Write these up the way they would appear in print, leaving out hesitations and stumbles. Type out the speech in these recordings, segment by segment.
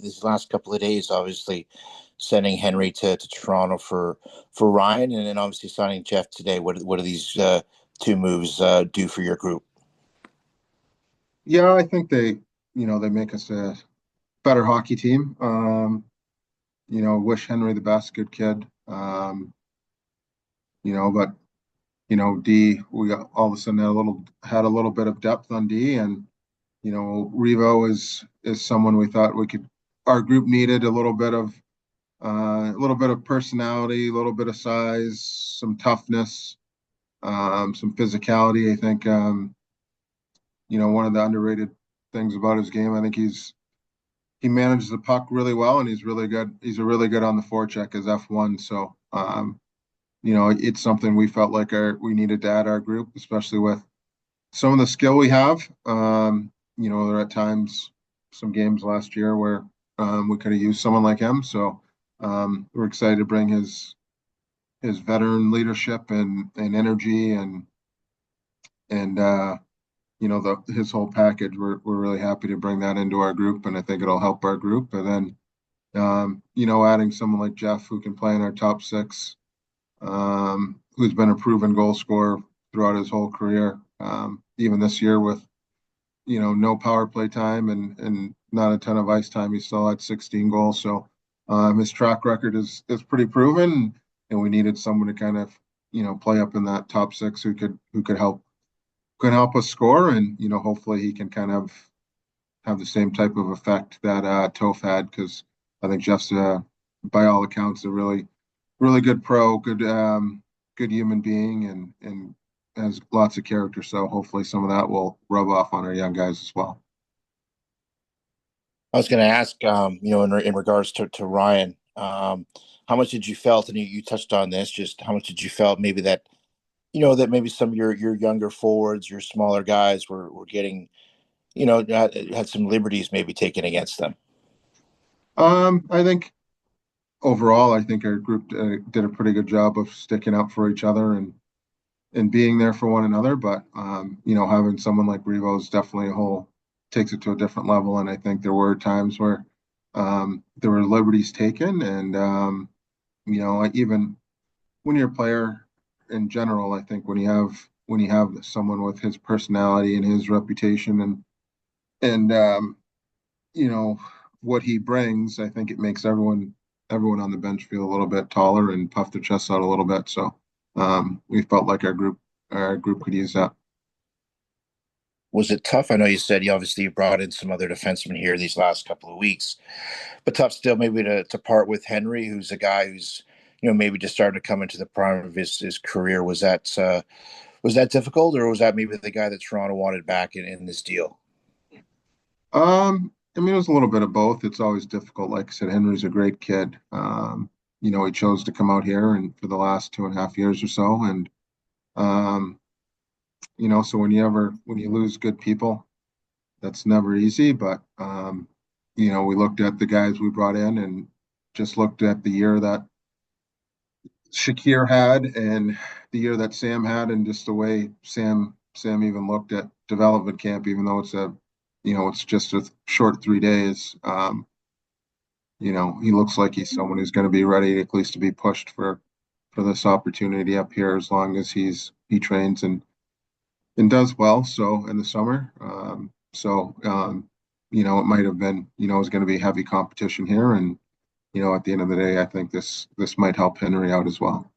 these last couple of days, obviously sending Henry to Toronto for Ryan, and then obviously signing Jeff today. What do these two moves do for your group? Yeah, I think they make us a better hockey team. Wish Henry the best, good kid. But D, we got all of a sudden had a little bit of depth on D, and Revo is someone we thought our group needed a little bit of personality, a little bit of size, some toughness, some physicality. I think one of the underrated things about his game, I think he manages the puck really well, and he's really good. He's a really good on the forecheck as F1. So it's something we felt like we needed to add our group, especially with some of the skill we have. There are at times some games last year where we could have used someone like him. So we're excited to bring his veteran leadership and energy and his whole package. We're really happy to bring that into our group, and I think it'll help our group. And then adding someone like Jeff who can play in our top six, who's been a proven goal scorer throughout his whole career, even this year with no power play time and not a ton of ice time. He still had 16 goals, so his track record is pretty proven, and we needed someone to kind of play up in that top six who could help us score, and hopefully he can kind of have the same type of effect that Toph had, because I think Jeff's by all accounts a really good pro, good human being, and has lots of character. So hopefully some of that will rub off on our young guys as well. I was going to ask, in regards to Ryan, how much did you felt, and you touched on this, just how much did you felt maybe that, that maybe some of your younger forwards, your smaller guys were getting, had some liberties maybe taken against them? I think overall, I think our group did a pretty good job of sticking up for each other and being there for one another. But having someone like Revo is definitely takes it to a different level. And I think there were times where there were liberties taken, and even when you're a player in general, I think when you have someone with his personality and his reputation and what he brings, I think it makes everyone on the bench feel a little bit taller and puff their chests out a little bit. So we felt like our group could use that. Was it tough? I know you said you brought in some other defensemen here these last couple of weeks, but tough still maybe to part with Henry, who's a guy who's maybe just starting to come into the prime of his career. Was that difficult, or was that maybe the guy that Toronto wanted back in this deal? I mean, it was a little bit of both. It's always difficult. Like I said, Henry's a great kid. He chose to come out here and for the last 2.5 years or so. And, so when you lose good people, that's never easy. But, we looked at the guys we brought in and just looked at the year that Shakir had and the year that Sam had, and just the way Sam even looked at development camp, even though it's just a short 3 days. He looks like he's someone who's going to be ready at least to be pushed for this opportunity up here, as long as he trains and does well. So in the summer, it might have been, it was going to be heavy competition here, and at the end of the day, I think this might help Henry out as well.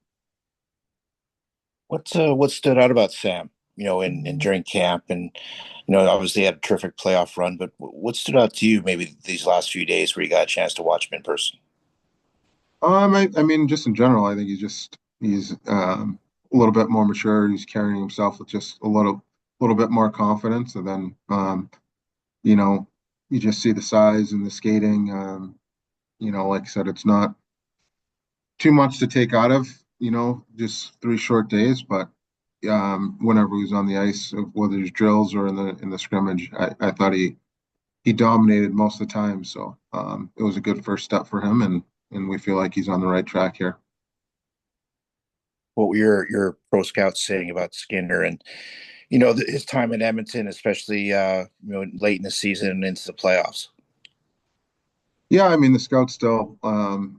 What stood out about Sam, in during camp, and obviously had a terrific playoff run, but what stood out to you maybe these last few days where you got a chance to watch him in person? I mean, just in general, I think he's a little bit more mature. He's carrying himself with just a little bit more confidence, and then you know, you just see the size and the skating. Like I said, it's not too much to take out of just 3 short days, but whenever he was on the ice, whether it's drills or in the scrimmage, I thought he dominated most of the time. So it was a good first step for him, and we feel like he's on the right track here. What were your pro scouts saying about Skinner and his time in Edmonton, especially late in the season and into the playoffs? Yeah, I mean the scout still, said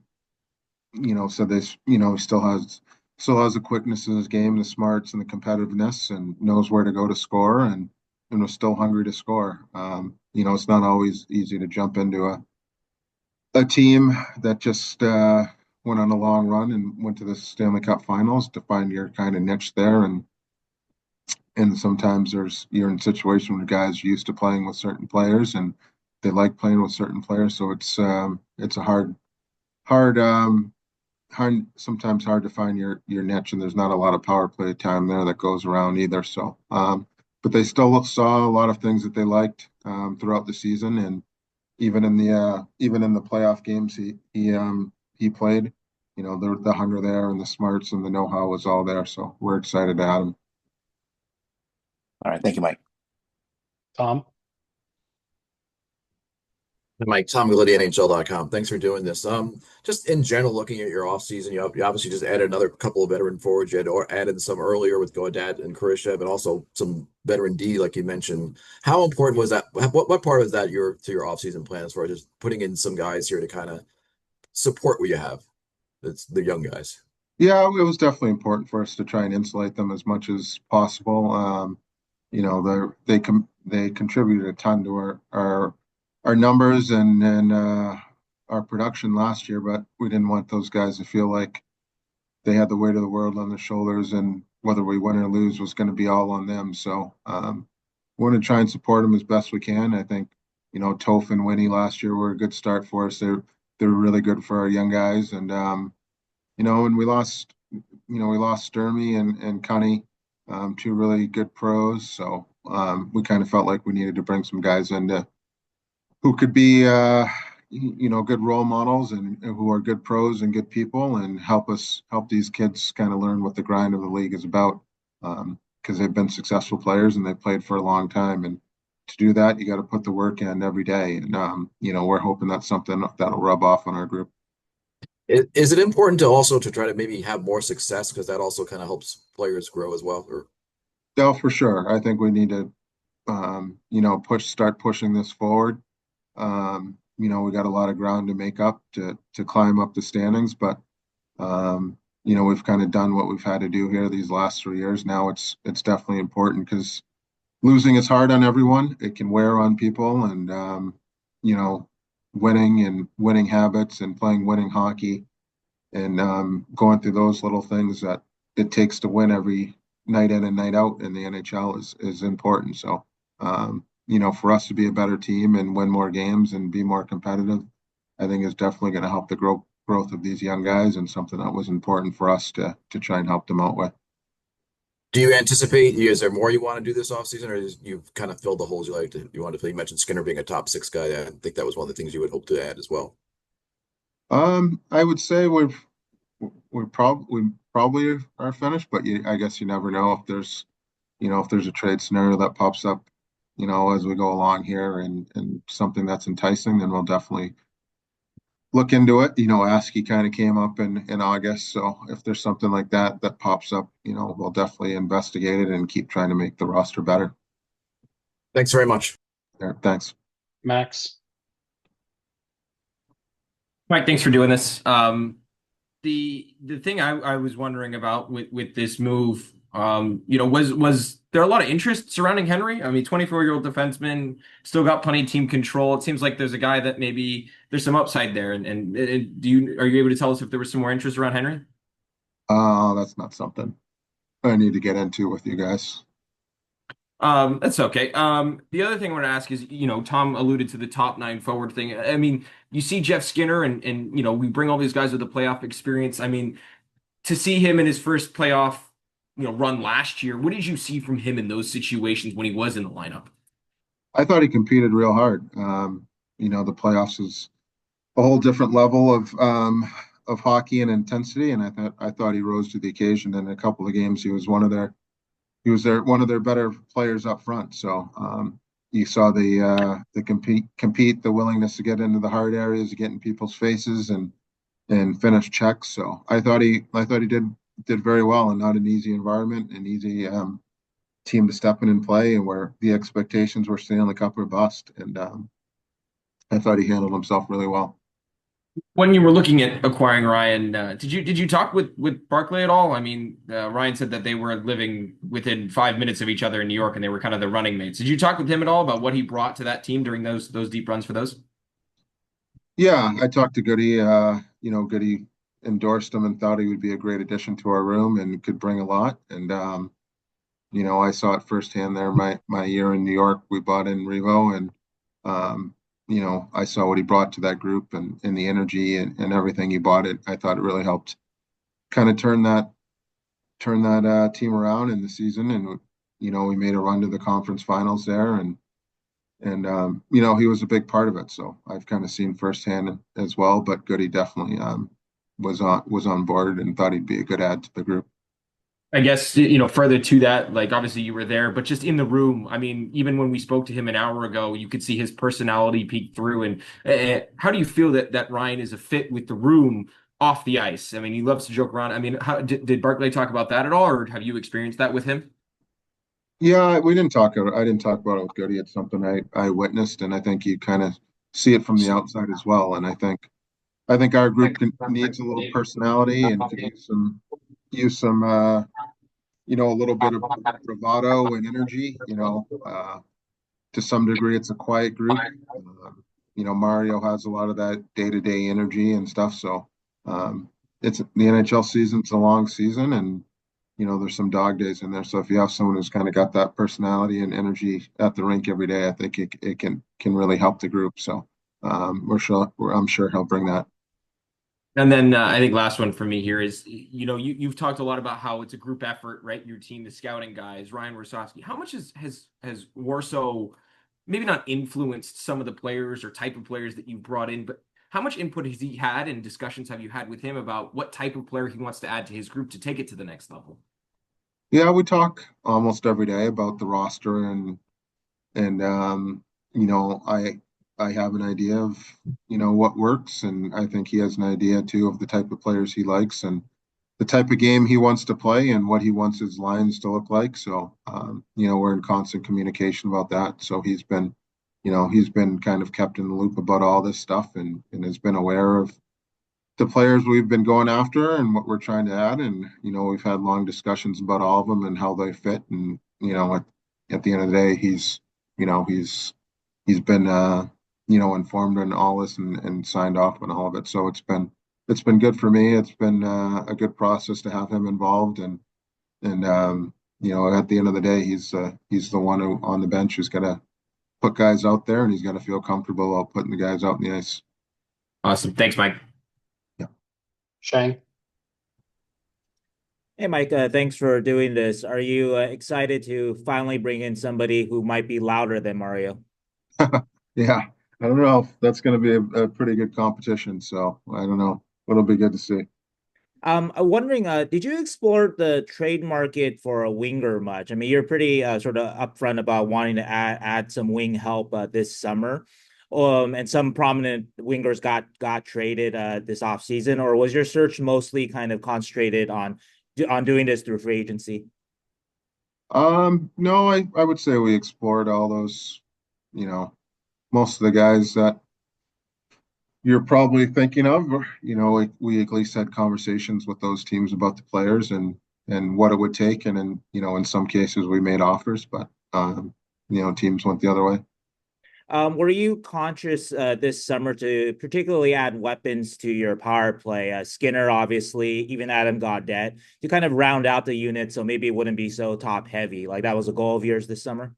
this, he still has the quickness in his game, the smarts and the competitiveness, and knows where to go to score, and was still hungry to score. It's not always easy to jump into a team that just went on a long run and went to the Stanley Cup Finals to find your kind of niche there, and sometimes you're in a situation where guys are used to playing with certain players and they like playing with certain players, so it's a hard sometimes hard to find your niche, and there's not a lot of power play time there that goes around either. So, but they still saw a lot of things that they liked throughout the season, and even in the playoff games he played, the hunger there and the smarts and the know-how was all there. So we're excited to have him. All right, thank you, Mike. Tom? Mike, Tom Galletti, NHL.com. Thanks for doing this. Just in general, looking at your offseason, you obviously just added another couple of veteran forwards. You had or added some earlier with Gadet and Khrushchev, and also some veteran D, like you mentioned. How important was that? What part was that to your offseason plan as far as just putting in some guys here to kind of support what you have? It's the young guys. Yeah, it was definitely important for us to try and insulate them as much as possible. They contributed a ton to our numbers and our production last year, but we didn't want those guys to feel like they had the weight of the world on their shoulders, and whether we win or lose was going to be all on them. So we want to try and support them as best we can. I think Toph and Winnie last year were a good start for us. They're really good for our young guys, and we lost Sturmy and Cunny, two really good pros. So we kind of felt like we needed to bring some guys in who could be, good role models and who are good pros and good people and help these kids kind of learn what the grind of the league is about. Because they've been successful players and they've played for a long time. And to do that, you got to put the work in every day. And, we're hoping that's something that'll rub off on our group. Is it important to also to try to maybe have more success because that also kind of helps players grow as well? Or No, for sure. I think we need to, start pushing this forward. We got a lot of ground to make up to climb up the standings, but we've kind of done what we've had to do here these last 3 years. Now it's definitely important because losing is hard on everyone. It can wear on people, and winning habits and playing winning hockey and going through those little things that it takes to win every night in and night out in the NHL is important. So, for us to be a better team and win more games and be more competitive, I think is definitely going to help the growth of these young guys, and something that was important for us to try and help them out with. do you anticipate, is there more you want to do this offseason, or you've kind of filled the holes you want to fill? You mentioned Skinner being a top six guy. I think that was one of the things you would hope to add as well. I would say we probably are finished, but I guess you never know if there's a trade scenario that pops up, as we go along here and something that's enticing, then we'll definitely look into it. ASCII kind of came up in August, so if there's something like that pops up, we'll definitely investigate it and keep trying to make the roster better. Thanks very much. Yeah, thanks. Max? Mike, thanks for doing this. The thing I was wondering about with this move, was there a lot of interest surrounding Henry? I mean, 24-year-old defenseman, still got plenty of team control. It seems like there's a guy that maybe there's some upside there. And are you able to tell us if there was some more interest around Henry? That's not something I need to get into with you guys. That's okay. The other thing I want to ask is, Tom alluded to the top nine forward thing. I mean, you see Jeff Skinner and we bring all these guys with the playoff experience. I mean, to see him in his first playoff, run last year, what did you see from him in those situations when he was in the lineup? I thought he competed real hard. The playoffs is a whole different level of hockey and intensity, and I thought he rose to the occasion. In a couple of games, he was one of their better players up front. So you saw the compete, the willingness to get into the hard areas, get in people's faces, and finish checks. So I thought he did very well, and not an easy environment, an easy team to step in and play, and where the expectations were Stanley Cup or bust. And I thought he handled himself really well. When you were looking at acquiring Ryan, did you talk with Barkley at all? I mean, Ryan said that they were living within 5 minutes of each other in New York, and they were kind of the running mates. Did you talk with him at all about what he brought to that team during those deep runs for those? Yeah, I talked to Goody. Goody endorsed him and thought he would be a great addition to our room and could bring a lot. And I saw it firsthand there. My year in New York, we bought in Revo, and um, I saw what he brought to that group and the energy and everything he bought it. I thought it really helped kind of turn that team around in the season. And we made a run to the conference finals there, and he was a big part of it. So I've kind of seen firsthand as well. But Goody definitely was on board and thought he'd be a good add to the group. I guess, further to that, like obviously you were there, but just in the room, I mean, even when we spoke to him an hour ago, you could see his personality peek through. And how do you feel that Ryan is a fit with the room off the ice? I mean, he loves to joke around. I mean, how did Barclay talk about that at all, or have you experienced that with him? Yeah, we didn't talk. I didn't talk about it with Goody. It's something I witnessed, and I think you kind of see it from the outside as well. And I think our group needs a little personality and could use some a little bit of bravado and energy. To some degree, it's a quiet group. Mario has a lot of that day-to-day energy and stuff. So it's the NHL season's a long season, and there's some dog days in there. So if you have someone who's kind of got that personality and energy at the rink every day, I think it can really help the group. So I'm sure he'll bring that. And then I think last one for me here is, you've talked a lot about how it's a group effort, right? Your team, the scouting guys, Ryan Roarski. How much has Warsaw maybe not influenced some of the players or type of players that you've brought in, but how much input has he had and discussions have you had with him about what type of player he wants to add to his group to take it to the next level? Yeah, we talk almost every day about the roster and I have an idea of what works, and I think he has an idea too of the type of players he likes and the type of game he wants to play and what he wants his lines to look like. So we're in constant communication about that. So he's been kind of kept in the loop about all this stuff and has been aware of the players we've been going after and what we're trying to add. And we've had long discussions about all of them and how they fit. And at the end of the day, he's been informed on all this and signed off on all of it. So it's been good for me. It's been a good process to have him involved, and at the end of the day, he's the one who on the bench who's got to put guys out there, and he's got to feel comfortable while putting the guys out in the ice. Awesome. Thanks, Mike. Yeah. Shane. Hey, Mike, thanks for doing this. Are you excited to finally bring in somebody who might be louder than Mario? Yeah, I don't know if that's going to be a pretty good competition. So I don't know. It'll be good to see. I'm wondering, did you explore the trade market for a winger much? I mean, you're pretty sort of upfront about wanting to add some wing help this summer. And some prominent wingers got traded this offseason, or was your search mostly kind of concentrated on doing this through free agency? No, I would say we explored all those, most of the guys that you're probably thinking of. We at least had conversations with those teams about the players and what it would take, and then in some cases we made offers, but teams went the other way. Were you conscious this summer to particularly add weapons to your power play? Skinner, obviously, even Adam Gadet, to kind of round out the unit so maybe it wouldn't be so top heavy. Like that was a goal of yours this summer?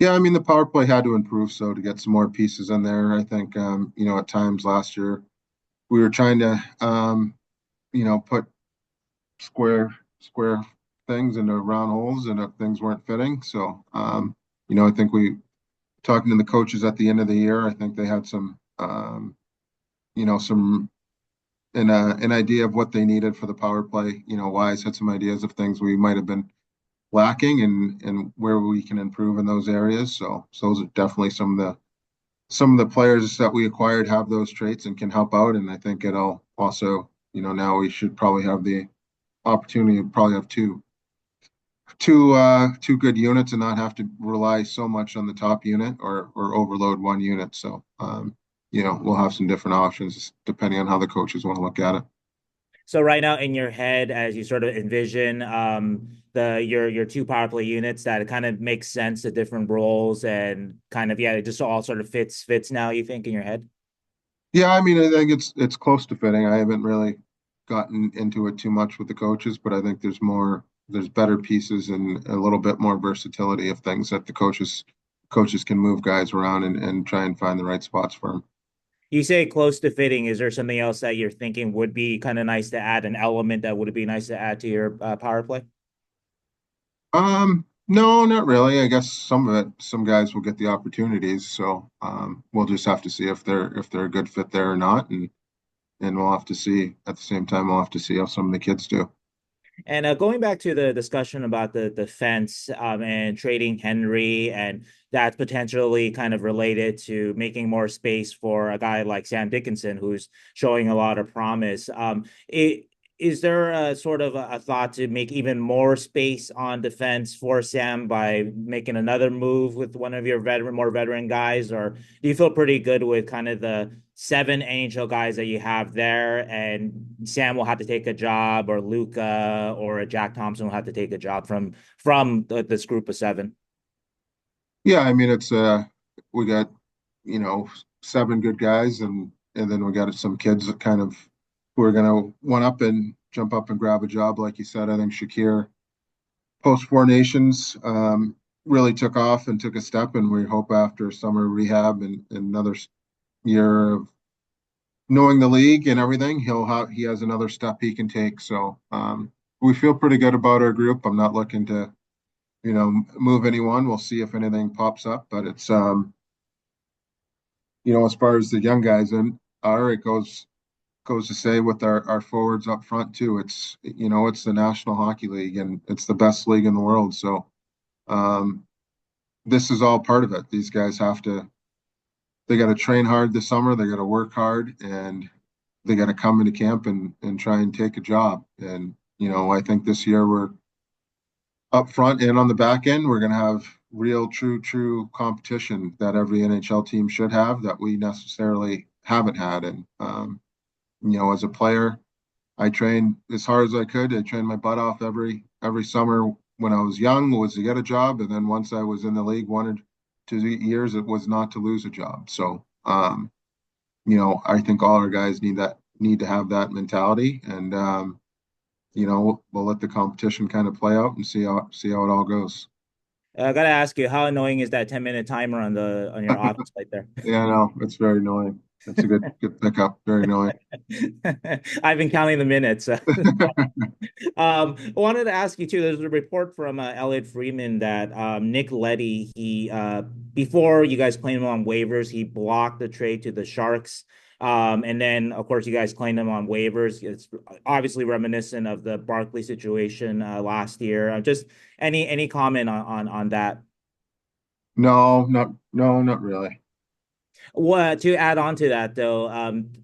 Yeah, I mean the power play had to improve, so to get some more pieces in there. I think at times last year we were trying to put square things into round holes, and things weren't fitting. So I think we talking to the coaches at the end of the year, I think they had some an idea of what they needed for the power play. Wise had some ideas of things we might have been lacking and where we can improve in those areas. So those are definitely some of the players that we acquired have those traits and can help out. And I think it'll also, now we should probably have the opportunity to probably have two good units and not have to rely so much on the top unit or overload one unit. So we'll have some different options depending on how the coaches want to look at it. So right now in your head, as you sort of envision your two power play units, that it kind of makes sense, the different roles and kind of, yeah, it just all sort of fits now, you think, in your head? Yeah, I mean, I think it's close to fitting. I haven't really gotten into it too much with the coaches, but I think there's better pieces and a little bit more versatility of things that the coaches can move guys around and try and find the right spots for them. You say close to fitting. Is there something else that you're thinking would be kind of nice to add, an element that would be nice to add to your power play? No, not really. I guess some guys will get the opportunities, so we'll just have to see if they're a good fit there or not, and we'll have to see at the same time we'll have to see how some of the kids do. And going back to the discussion about the defense and trading Henry, and that's potentially kind of related to making more space for a guy like Sam Dickinson, who's showing a lot of promise. Is there a sort of a thought to make even more space on defense for Sam by making another move with one of your more veteran guys, or do you feel pretty good with kind of the seven NHL guys that you have there, and Sam will have to take a job, or Luca or a Jack Thompson will have to take a job from this group of seven? Yeah, I mean it's we got seven good guys and then we got some kids that kind of who are gonna one up and jump up and grab a job. Like you said, I think Shakir post Four Nations really took off and took a step, and we hope after summer rehab and another year of knowing the league and everything, he has another step he can take. So we feel pretty good about our group. I'm not looking to move anyone. We'll see if anything pops up, but it's as far as the young guys and it goes to say with our forwards up front too. It's the National Hockey League and it's the best league in the world. So this is all part of it. These guys they got to train hard this summer. They got to work hard and they got to come into camp and try and take a job. And, I think this year we're up front and on the back end, we're going to have real, true competition that every NHL team should have that we necessarily haven't had. And, as a player, I trained as hard as I could. I trained my butt off every summer when I was young was to get a job. And then once I was in the league, 1 or 2 years, it was not to lose a job. So, I think all our guys need to have that mentality, and we'll let the competition kind of play out and see how it all goes. I gotta ask you, how annoying is that 10-minute timer on your office right there? Yeah, no, it's very annoying. It's a good pickup. Very annoying. I've been counting the minutes. I wanted to ask you too. There's a report from Elliot Freeman that Nick Leddy, he before you guys claimed him on waivers, he blocked the trade to the Sharks. And then of course you guys claimed him on waivers. It's obviously reminiscent of the Barkley situation last year. Just any comment on that? No, not really. Well, to add on to that, though,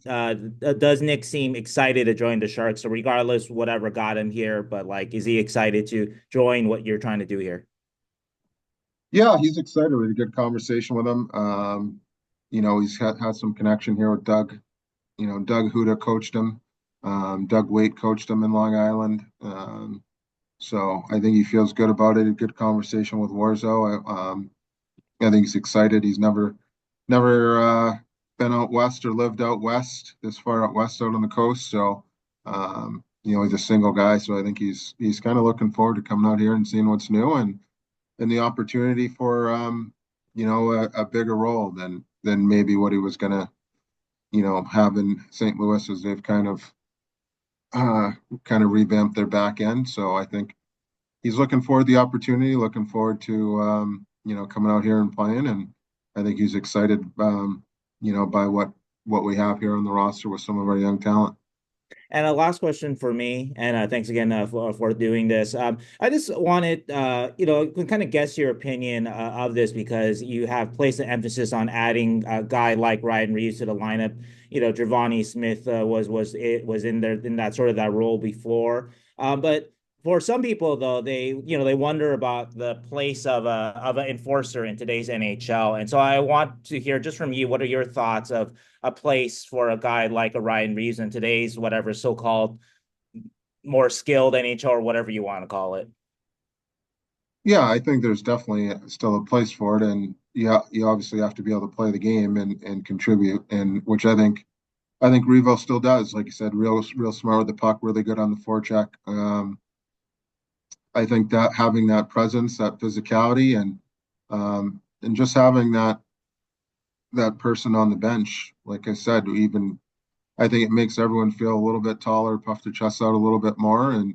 does Nick seem excited to join the Sharks? So regardless, whatever got him here, but like, is he excited to join what you're trying to do here? Yeah, he's excited. We had a good conversation with him. He's had some connection here with Doug. Doug Huda coached him. Doug Waite coached him in Long Island. So I think he feels good about it. A good conversation with Warzo. I think he's excited. He's never been out west or lived out west, this far out west, out on the coast. So, he's a single guy. So I think he's kind of looking forward to coming out here and seeing what's new and the opportunity for, a bigger role than maybe what he was going to, have in St. Louis as they've kind of revamped their back end. So I think he's looking forward to the opportunity, looking forward to, coming out here and playing. And I think he's excited, by what we have here on the roster with some of our young talent. And a last question for me, and thanks again for doing this. I just wanted, kind of guess your opinion of this because you have placed an emphasis on adding a guy like Ryan Reeves to the lineup. Giovanni Smith was in there in that sort of that role before, but for some people though, they wonder about the place of an enforcer in today's NHL. And so I want to hear just from you, what are your thoughts of a place for a guy like a Ryan Reeves in today's whatever so-called more skilled NHL or whatever you want to call it? Yeah, I think there's definitely still a place for it, and you obviously have to be able to play the game and contribute, and which I think Revo still does. Like you said, real smart with the puck, really good on the forecheck. I think that having that presence, that physicality, and just having that person on the bench, like I said, even I think it makes everyone feel a little bit taller, puff their chests out a little bit more, and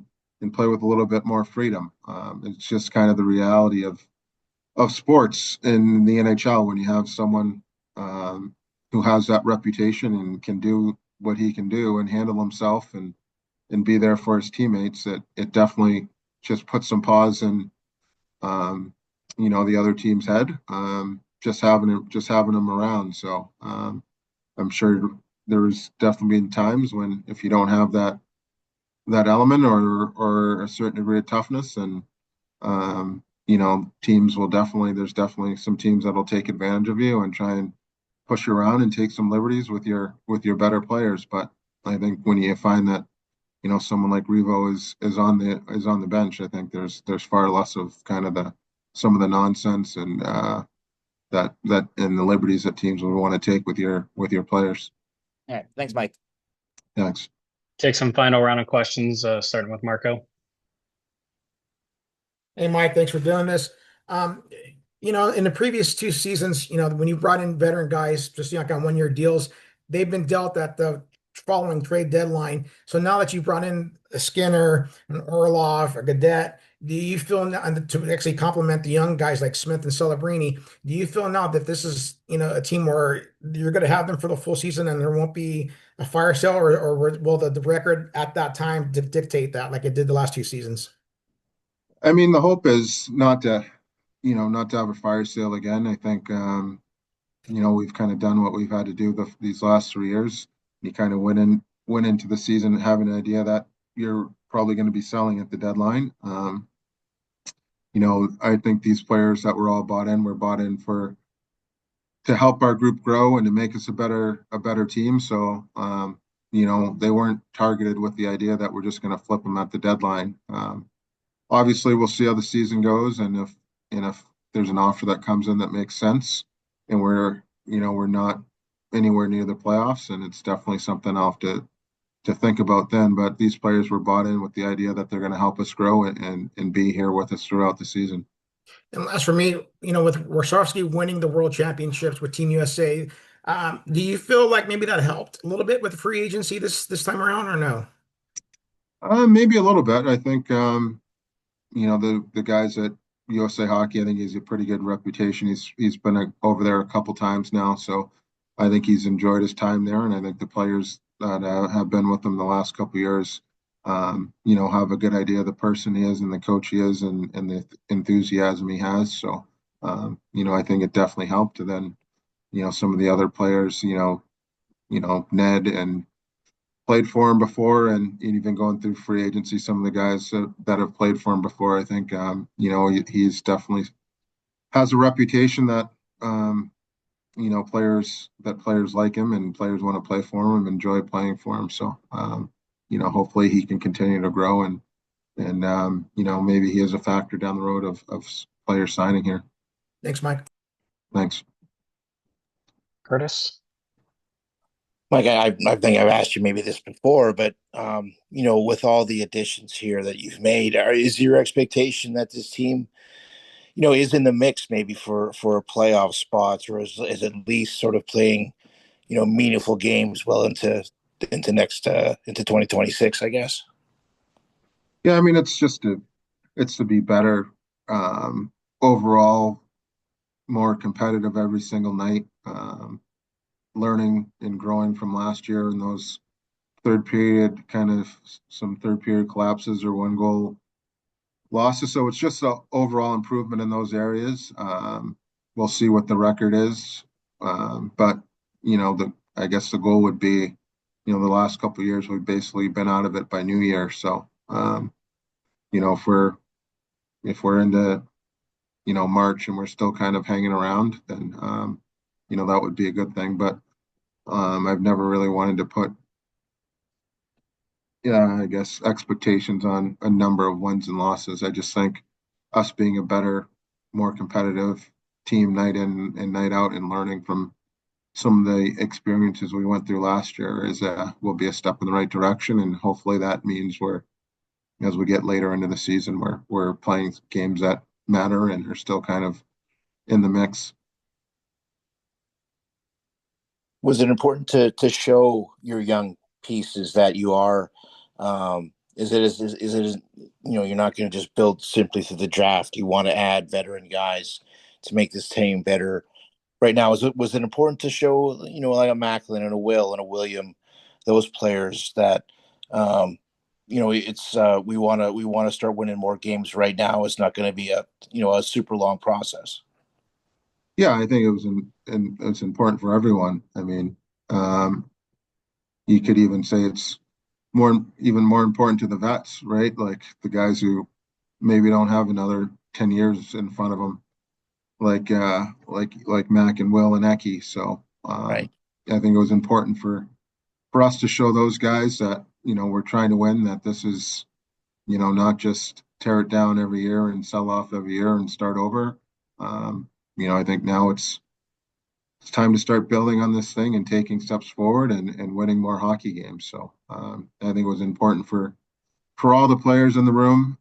play with a little bit more freedom. It's just kind of the reality of sports in the NHL when you have someone who has that reputation and can do what he can do and handle himself and be there for his teammates. It definitely just puts some pause in the other team's head. Just having him around. So I'm sure there's definitely been times when if you don't have that element or a certain degree of toughness, and teams will there's definitely some teams that'll take advantage of you and try and push you around and take some liberties with your better players. But I think when you find that someone like Revo is on the bench, I think there's far less of kind of some of the nonsense and that and the liberties that teams would want to take with your players. All right. Thanks, Mike. Thanks. Take some final round of questions, starting with Marco. Hey, Mike, thanks for doing this. In the previous two seasons, when you brought in veteran guys, just on 1-year deals, they've been dealt at the following trade deadline. So now that you brought in a Skinner, an Orlov, a Gadet, do you feel now, and to actually complement the young guys like Smith and Celebrini, do you feel now that this is a team where you're going to have them for the full season and there won't be a fire sale, or will the record at that time dictate that like it did the last two seasons? I mean, the hope is not to have a fire sale again. I think we've kind of done what we've had to do these last 3 years. You kind of went into the season having an idea that you're probably going to be selling at the deadline. I think these players that were all bought in were bought in to help our group grow and to make us a better team. So they weren't targeted with the idea that we're just going to flip them at the deadline. Obviously, we'll see how the season goes, and if there's an offer that comes in that makes sense, and we're not anywhere near the playoffs, and it's definitely something I'll have to think about then. But these players were bought in with the idea that they're going to help us grow and be here with us throughout the season. And last for me, with Roarski winning the World Championships with Team USA, do you feel like maybe that helped a little bit with the free agency this time around, or no? Maybe a little bit. I think the guys at USA Hockey, I think he's a pretty good reputation. He's been over there a couple times now, so I think he's enjoyed his time there, and I think the players that have been with him the last couple of years, have a good idea of the person he is and the coach he is and the enthusiasm he has. So, I think it definitely helped. And then, some of the other players, Ned and played for him before, and even going through free agency, some of the guys that have played for him before, I think, he's definitely has a reputation that, players like him and players want to play for him and enjoy playing for him. So, hopefully he can continue to grow and maybe he is a factor down the road of players signing here. Thanks, Mike. Thanks. Curtis? Mike, I think I've asked you maybe this before, but with all the additions here that you've made, is your expectation that this team, is in the mix maybe for a playoff spots, or is at least sort of playing, meaningful games well into 2026, I guess? Yeah, I mean, it's to be better, overall, more competitive every single night. Learning and growing from last year and those third period collapses or 1-goal losses. So it's just an overall improvement in those areas. We'll see what the record is. But, I guess the goal would be, the last couple of years, we've basically been out of it by New Year. So, you know, if we're into, you know, March and we're still kind of hanging around, then you know, that would be a good thing. But I've never really wanted to put, yeah, I guess expectations on a number of wins and losses. I just think us being a better, more competitive team night in and night out and learning from some of the experiences we went through last year is will be a step in the right direction. And hopefully that means we're, as we get later into the season, we're playing games that matter and are still kind of in the mix. Was it important to show your young pieces that you are? Is it you know, you're not going to just build simply through the draft. You want to add veteran guys to make this team better. Right now, was it important to show, you know, like a Macklin and a Will and a William, those players that you know, it's we want to start winning more games right now. It's not going to be a, you know, a super long process. Yeah, I think it was it's important for everyone. I mean, um, you could even say it's even more important to the vets, right? Like the guys who maybe don't have another 10 years in front of them, like Mac and Will and Eki. So Right. I think it was important for us to show those guys that, you know, we're trying to win, that this is, you know, not just tear it down every year and sell off every year and start over. You know, I think now it's time to start building on this thing and taking steps forward and winning more hockey games. So I think it was important for all the players in the room,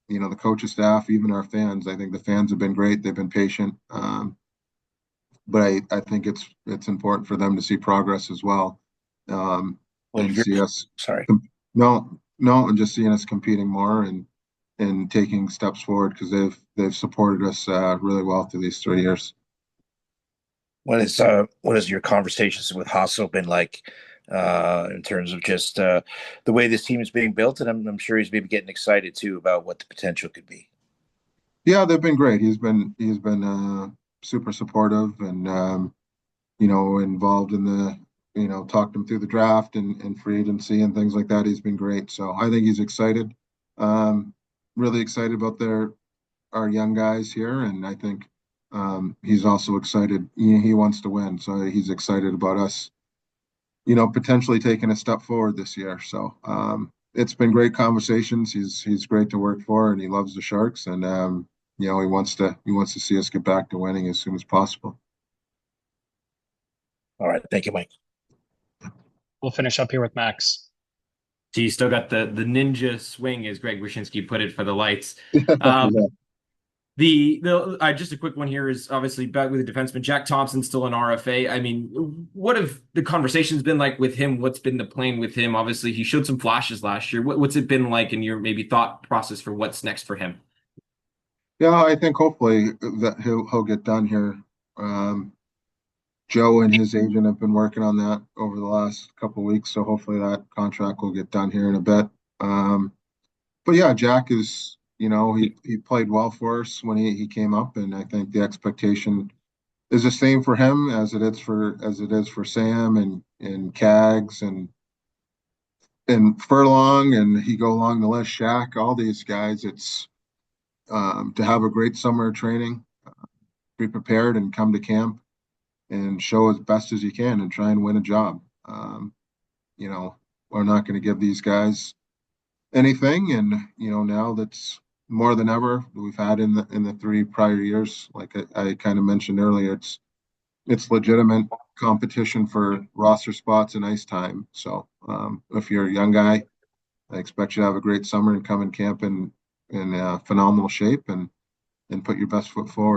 you know, the coaching staff, even our fans. I think the fans have been great. They've been patient. But I think it's important for them to see progress as well, Well, and you're see us. sorry. No, and just seeing us competing more and taking steps forward because they've supported us really well through these 3 years. What has your conversations with Hasso been like in terms of just the way this team is being built? And I'm sure he's maybe getting excited too about what the potential could be. Yeah, they've been great. He's been super supportive and you know, involved in the, you know, talked him through the draft and free agency and things like that. He's been great. So I think he's excited. Um, really excited about our young guys here, and I think he's also excited. He wants to win, so he's excited about us, you know, potentially taking a step forward this year. So it's been great conversations. He's great to work for, and he loves the Sharks, and you know, he wants to see us get back to winning as soon as possible. All right. Thank you, Mike. We'll finish up here with Max. So you still got the ninja swing, as Greg Wyshynski put it, for the lights. Yeah. The just a quick one here is obviously back with the defenseman Jack Thompson, still an RFA. I mean, what have the conversations been like with him? What's been the plan with him? Obviously, he showed some flashes last year. What's it been like in your maybe thought process for what's next for him? Yeah, I think hopefully that he'll get done here. Um, Joe and his agent have been working on that over the last couple of weeks, so hopefully that contract will get done here in a bit. But yeah, Jack is, you know, he played well for us when he came up, and I think the expectation is the same for him as it is for Sam and Cags and Furlong, and he go along the list, Shaq, all these guys. It's to have a great summer of training, be prepared, and come to camp and show as best as you can and try and win a job. You know, we're not going to give these guys anything, and you know, now that's more than ever we've had in the 3 prior years. Like I kind of mentioned earlier, it's legitimate competition for roster spots and ice time. So if you're a young guy, I expect you to have a great summer and come in camp in phenomenal shape and put your best foot forward.